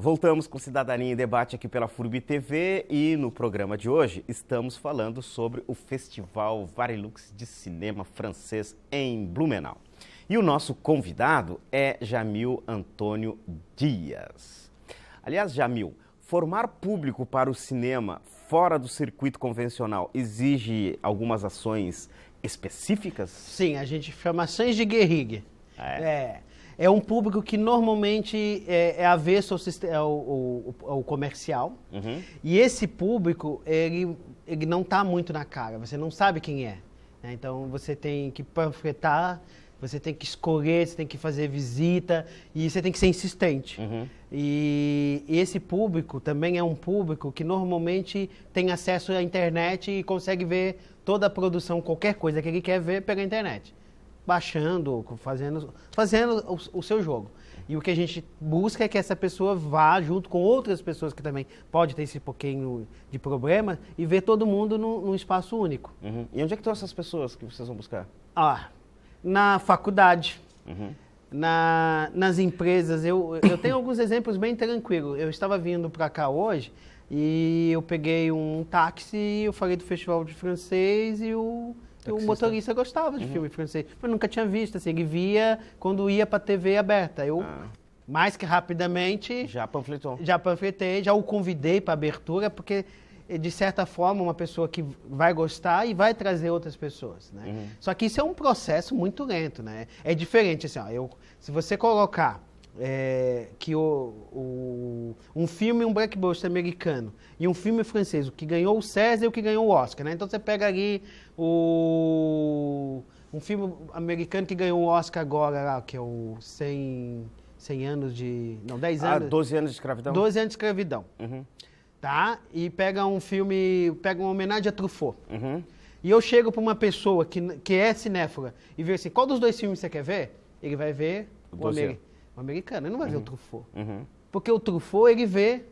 Voltamos com Cidadania em Debate aqui pela FURB TV e no programa de hoje estamos falando sobre o Festival Varilux de Cinema Francês em Blumenau. E o nosso convidado é Jamil Antônio Dias. Aliás, Jamil, formar público para o cinema fora do circuito convencional exige algumas ações específicas? Sim, a gente chama ações de guerrilha. É um público que normalmente é avesso ao comercial. Uhum. E esse público, ele não está muito na cara, você não sabe quem é. Né? Então você tem que panfletar, você tem que escolher, você tem que fazer visita e você tem que ser insistente. Uhum. E esse público também é um público que normalmente tem acesso à internet e consegue ver toda a produção, qualquer coisa que ele quer ver pela internet. Baixando, fazendo o seu jogo. E o que a gente busca é que essa pessoa vá junto com outras pessoas que também pode ter esse pouquinho de problema e ver todo mundo num espaço único. Uhum. E onde é que estão essas pessoas que vocês vão buscar? Na faculdade, Uhum. nas empresas. Eu tenho alguns exemplos bem tranquilos. Eu estava vindo para cá hoje e eu peguei um táxi, eu falei do Festival de Francês e o motorista gostava de filme francês. Eu nunca tinha visto, assim, ele via quando ia para a TV aberta. Eu, mais que rapidamente... Já panfletou. Já panfletei, já o convidei para abertura, porque, de certa forma, uma pessoa que vai gostar e vai trazer outras pessoas, né? Uhum. Só que isso é um processo muito lento, né? É diferente, assim, se você colocar que um filme, um blockbuster americano e um filme francês, o que ganhou o César e o que ganhou o Oscar, né? Então você pega ali um filme americano que ganhou o Oscar agora, lá, que é o 100 anos de... Não, 10 anos... 12 anos de escravidão? 12 anos de escravidão. Uhum. Tá? E pega um filme, pega uma homenagem a Truffaut. Uhum. E eu chego para uma pessoa que é cinéfila e vê assim, qual dos dois filmes você quer ver? Ele vai ver o americano, ele não vai ver o Truffaut. Uhum. Porque o Truffaut ele vê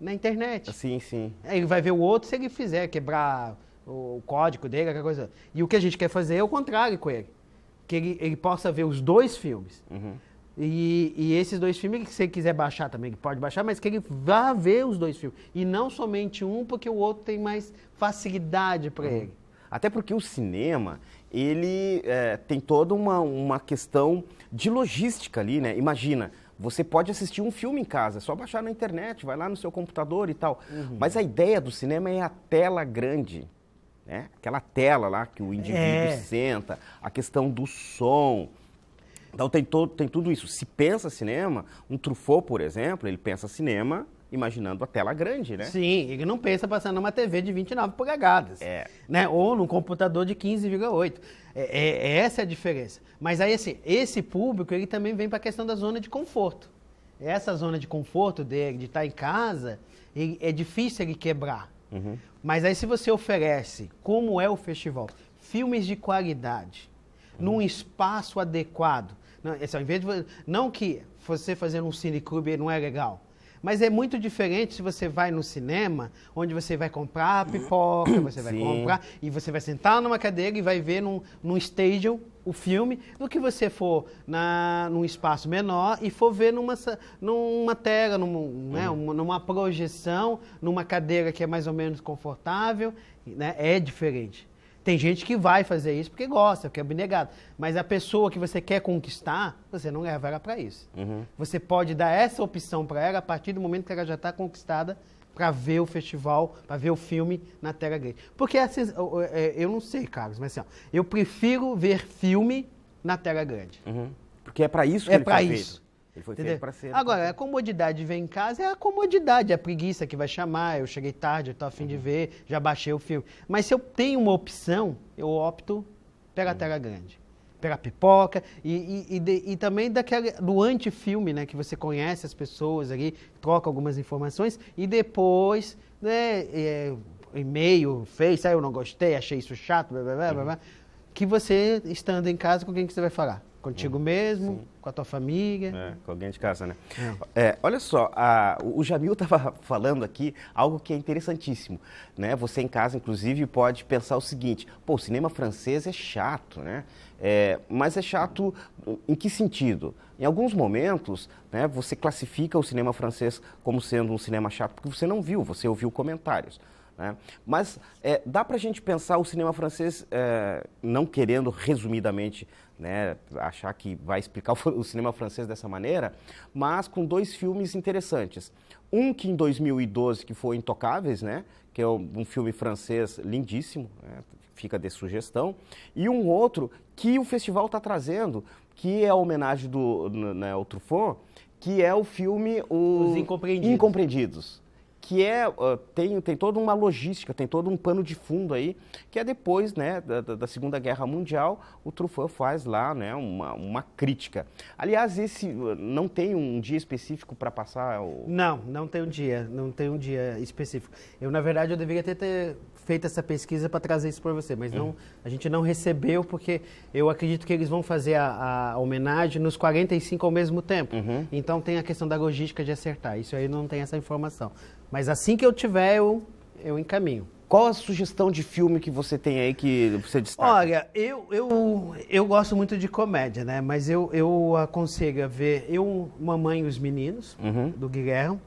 na internet. Sim, sim. Ele vai ver o outro se ele fizer, quebrar o código dele, aquela coisa. E o que a gente quer fazer é o contrário com ele. Que ele possa ver os dois filmes. Uhum. E esses dois filmes, se ele quiser baixar também, ele pode baixar, mas que ele vá ver os dois filmes. E não somente um, porque o outro tem mais facilidade para ele. Até porque o cinema, ele tem toda uma questão de logística ali, né? Imagina, você pode assistir um filme em casa, é só baixar na internet, vai lá no seu computador e tal. Uhum. Mas a ideia do cinema é a tela grande, né? Aquela tela lá que o indivíduo senta, a questão do som. Então tem tudo isso. Se pensa cinema, um Truffaut, por exemplo, ele pensa cinema imaginando a tela grande, né? Sim, ele não pensa passando numa TV de 29 polegadas, né? Ou num computador de 15,8. Essa é a diferença. Mas aí, assim, esse público, ele também vem para a questão da zona de conforto. Essa zona de conforto dele, de estar em casa, é difícil ele quebrar. Uhum. Mas aí se você oferece, como é o festival, filmes de qualidade, num espaço adequado, ao invés de, não que você fazendo um cineclube não é legal, mas é muito diferente se você vai no cinema, onde você vai comprar a pipoca, você vai comprar, e você vai sentar numa cadeira e vai ver num stadium o filme, do que você for num espaço menor e for ver numa tela, numa projeção, numa cadeira que é mais ou menos confortável, né? É diferente. Tem gente que vai fazer isso porque gosta, porque é abnegado. Mas a pessoa que você quer conquistar, você não leva ela para isso. Uhum. Você pode dar essa opção para ela a partir do momento que ela já está conquistada para ver o festival, para ver o filme na tela grande. Porque eu não sei, Carlos, mas assim, eu prefiro ver filme na tela grande. Uhum. Porque é para isso que ele foi feito. Ele foi feito para ser... Agora, a comodidade de ver em casa é a comodidade, a preguiça que vai chamar. Eu cheguei tarde, eu estou a fim de ver, já baixei o filme. Mas se eu tenho uma opção, eu opto pela tela grande. Pela pipoca e também do antifilme, né? Que você conhece as pessoas ali, troca algumas informações e depois, né, e-mail, Face, eu não gostei, achei isso chato, blá, blá, blá, blá. que você, estando em casa, com quem que você vai falar? Contigo mesmo, com a tua família? Com alguém de casa, né? Olha só, o Jamil estava falando aqui algo que é interessantíssimo, né? Você em casa, inclusive, pode pensar o seguinte, pô, o cinema francês é chato, né? Mas é chato em que sentido? Em alguns momentos, né, você classifica o cinema francês como sendo um cinema chato porque você não viu, você ouviu comentários. Né? Mas dá para a gente pensar o cinema francês, não querendo resumidamente, né, achar que vai explicar o cinema francês dessa maneira, mas com 2 filmes interessantes. Um que em 2012 que foi Intocáveis, né, que é um filme francês lindíssimo, né, fica de sugestão, e um outro que o festival está trazendo, que é a homenagem ao Truffaut, que é o filme Os Incompreendidos. Que tem toda uma logística, tem todo um pano de fundo aí, que é depois, né, da Segunda Guerra Mundial, o Truffaut faz lá, né, uma crítica. Aliás, esse não tem um dia específico para passar? Não tem um dia específico. Na verdade, eu deveria ter feito essa pesquisa para trazer isso para você, mas a gente não recebeu, porque eu acredito que eles vão fazer a homenagem nos 45 ao mesmo tempo. Então tem a questão da logística de acertar, isso aí não tem essa informação. Mas assim que eu tiver, eu encaminho. Qual a sugestão de filme que você tem aí que você destaca? Olha, eu gosto muito de comédia, né? Mas eu aconselho a ver Mamãe e os Meninos, do Guilherme,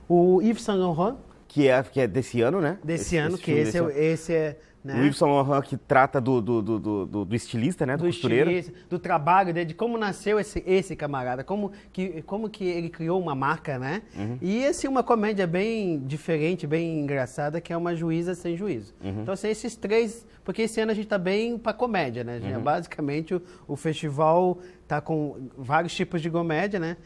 o Yves Saint Laurent. Que é desse ano, né? Esse ano, que esse é... Né? O Yves Saint Laurent, que trata do estilista, né? Do costureiro. Do trabalho dele, de como nasceu esse camarada, como que ele criou uma marca, né? E uma comédia bem diferente, bem engraçada, que é Uma Juíza Sem Juízo. Então, assim, esses 3... Porque esse ano a gente está bem para comédia, né? Basicamente, o festival está com vários tipos de comédia, né?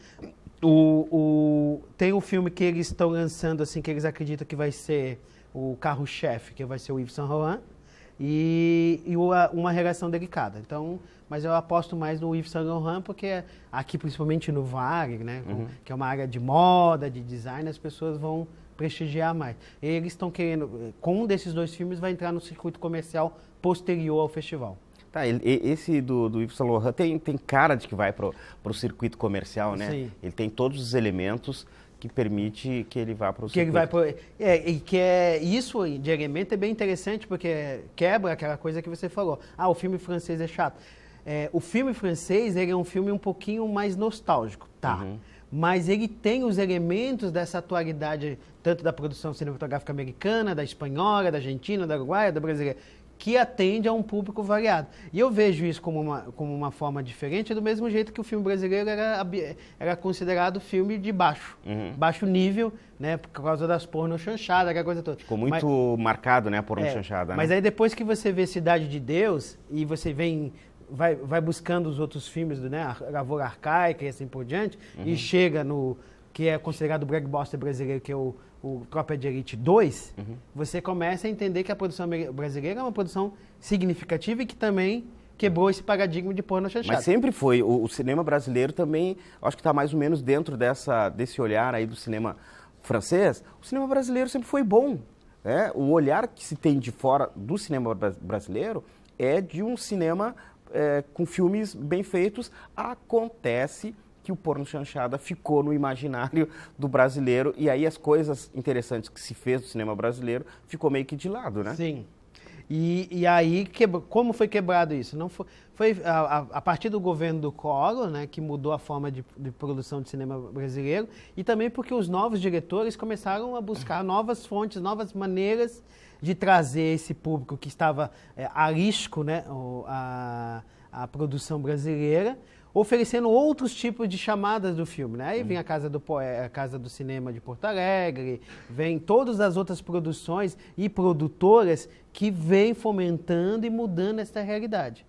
Tem um filme que eles estão lançando, assim, que eles acreditam que vai ser o carro-chefe, que vai ser o Yves Saint Laurent, e Uma Relação Delicada. Então, mas eu aposto mais no Yves Saint Laurent, porque aqui, principalmente no Varig, né, que é uma área de moda, de design, as pessoas vão prestigiar mais. Eles estão querendo, com um desses 2 filmes, vai entrar no circuito comercial posterior ao festival. Tá, esse do Yves Saint Laurent tem cara de que vai para o circuito comercial, né? Sim. Ele tem todos os elementos que permite que ele vá para o circuito. Isso de elemento é bem interessante, porque quebra aquela coisa que você falou. O filme francês é chato. O filme francês, ele é um filme um pouquinho mais nostálgico, tá? Mas ele tem os elementos dessa atualidade, tanto da produção cinematográfica americana, da espanhola, da argentina, da uruguaia, da brasileira, que atende a um público variado. E eu vejo isso como uma forma diferente, do mesmo jeito que o filme brasileiro era considerado filme de baixo nível, né, por causa das porno chanchada, aquela coisa toda. Ficou muito marcado, né, a porno chanchada. Né? Mas aí depois que você vê Cidade de Deus, e você vai buscando os outros filmes, né, a Lavoura Arcaica e assim por diante, e chega no que é considerado o blockbuster brasileiro, que é o Tropa de Elite 2, você começa a entender que a produção brasileira é uma produção significativa e que também quebrou esse paradigma de porno chanchado. Mas sempre foi. O cinema brasileiro também, acho que está mais ou menos dentro desse olhar aí do cinema francês. O cinema brasileiro sempre foi bom. Né? O olhar que se tem de fora do cinema brasileiro é de um cinema com filmes bem feitos. Acontece que o porno chanchada ficou no imaginário do brasileiro, e aí as coisas interessantes que se fez do cinema brasileiro ficou meio que de lado, né? Sim. E aí, como foi quebrado isso? Não foi a partir do governo do Collor, né, que mudou a forma de produção de cinema brasileiro, e também porque os novos diretores começaram a buscar novas fontes, novas maneiras de trazer esse público que estava a risco, né, a produção brasileira, oferecendo outros tipos de chamadas do filme, né? Aí vem a Casa do Cinema de Porto Alegre, vem todas as outras produções e produtoras que vêm fomentando e mudando essa realidade.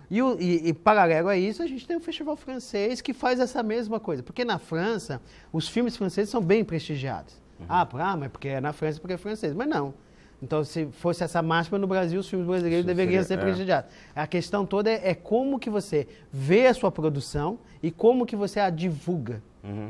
E paralelo a isso, a gente tem o Festival Francês que faz essa mesma coisa, porque na França, os filmes franceses são bem prestigiados. Mas porque é na França, porque é francês. Mas não. Então, se fosse essa máxima no Brasil, os filmes brasileiros deveriam ser prestigiados. A questão toda é como que você vê a sua produção e como que você a divulga.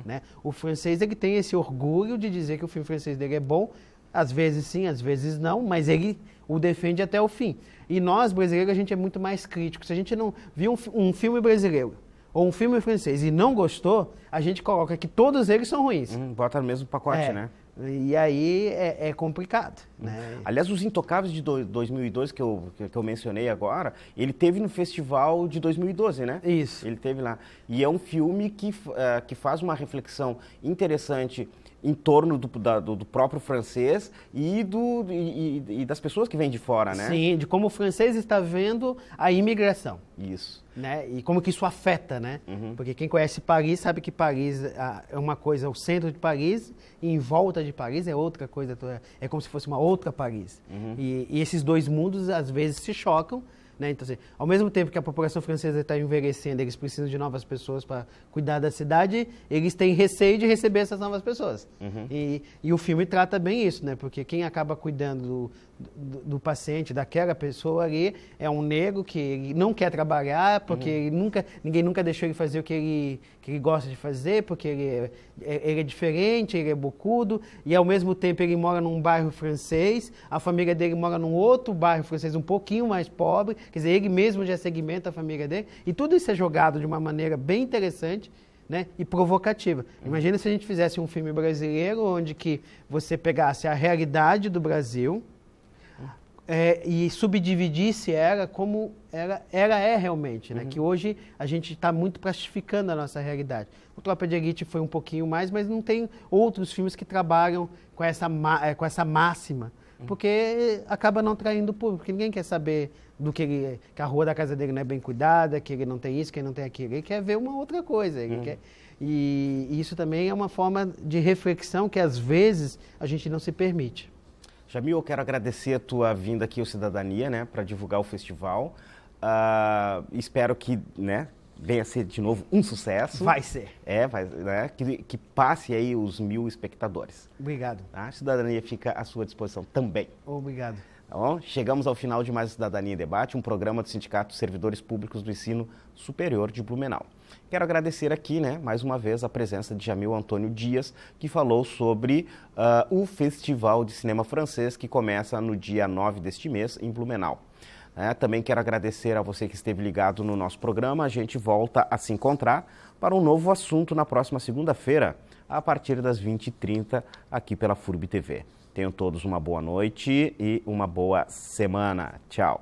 Né? O francês ele tem esse orgulho de dizer que o filme francês dele é bom, às vezes sim, às vezes não, mas ele o defende até o fim. E nós, brasileiros, a gente é muito mais crítico. Se a gente não viu um filme brasileiro ou um filme francês e não gostou, a gente coloca que todos eles são ruins. Bota no mesmo pacote, né? E aí é complicado, né? Aliás, Os Intocáveis de 2002, que eu mencionei agora, ele teve no festival de 2012, né? Isso. Ele teve lá. E é um filme que faz uma reflexão interessante em torno do próprio francês e das pessoas que vêm de fora, né? Sim, de como o francês está vendo a imigração. Isso. Né? E como que isso afeta, né? Porque quem conhece Paris sabe que Paris é uma coisa, o centro de Paris, e em volta de Paris é outra coisa, é como se fosse uma outra Paris. E esses dois mundos às vezes se chocam, né? Então, assim, ao mesmo tempo que a população francesa está envelhecendo, eles precisam de novas pessoas para cuidar da cidade, eles têm receio de receber essas novas pessoas. E o filme trata bem isso, né? Porque quem acaba cuidando do paciente, daquela pessoa ali, é um negro que ele não quer trabalhar, porque ninguém nunca deixou ele fazer o que ele gosta de fazer, porque ele é diferente, ele é bocudo, e ao mesmo tempo ele mora num bairro francês, a família dele mora num outro bairro francês um pouquinho mais pobre, quer dizer, ele mesmo já segmenta a família dele, e tudo isso é jogado de uma maneira bem interessante, né, e provocativa. Imagina se a gente fizesse um filme brasileiro onde que você pegasse a realidade do Brasil e subdividisse ela como ela é realmente, né? Que hoje a gente está muito plastificando a nossa realidade. O Tropa de Elite foi um pouquinho mais, mas não tem outros filmes que trabalham com essa máxima, porque acaba não traindo o público, porque ninguém quer saber que a rua da casa dele não é bem cuidada, que ele não tem isso, que ele não tem aquilo. Ele quer ver uma outra coisa. E isso também é uma forma de reflexão que às vezes a gente não se permite. Jamil, eu quero agradecer a tua vinda aqui ao Cidadania, né, para divulgar o festival. Espero que, né, venha a ser de novo um sucesso. Vai ser. Né, que passe aí os 1000 espectadores. Obrigado. A Cidadania fica à sua disposição também. Obrigado. Tá bom? Chegamos ao final de mais Cidadania em Debate, um programa do Sindicato dos Servidores Públicos do Ensino Superior de Blumenau. Quero agradecer aqui, né, mais uma vez, a presença de Jamil Antônio Dias, que falou sobre o Festival de Cinema Francês, que começa no dia 9 deste mês, em Blumenau. Também quero agradecer a você que esteve ligado no nosso programa. A gente volta a se encontrar para um novo assunto na próxima segunda-feira, a partir das 20h30, aqui pela FURB TV. Tenham todos uma boa noite e uma boa semana. Tchau.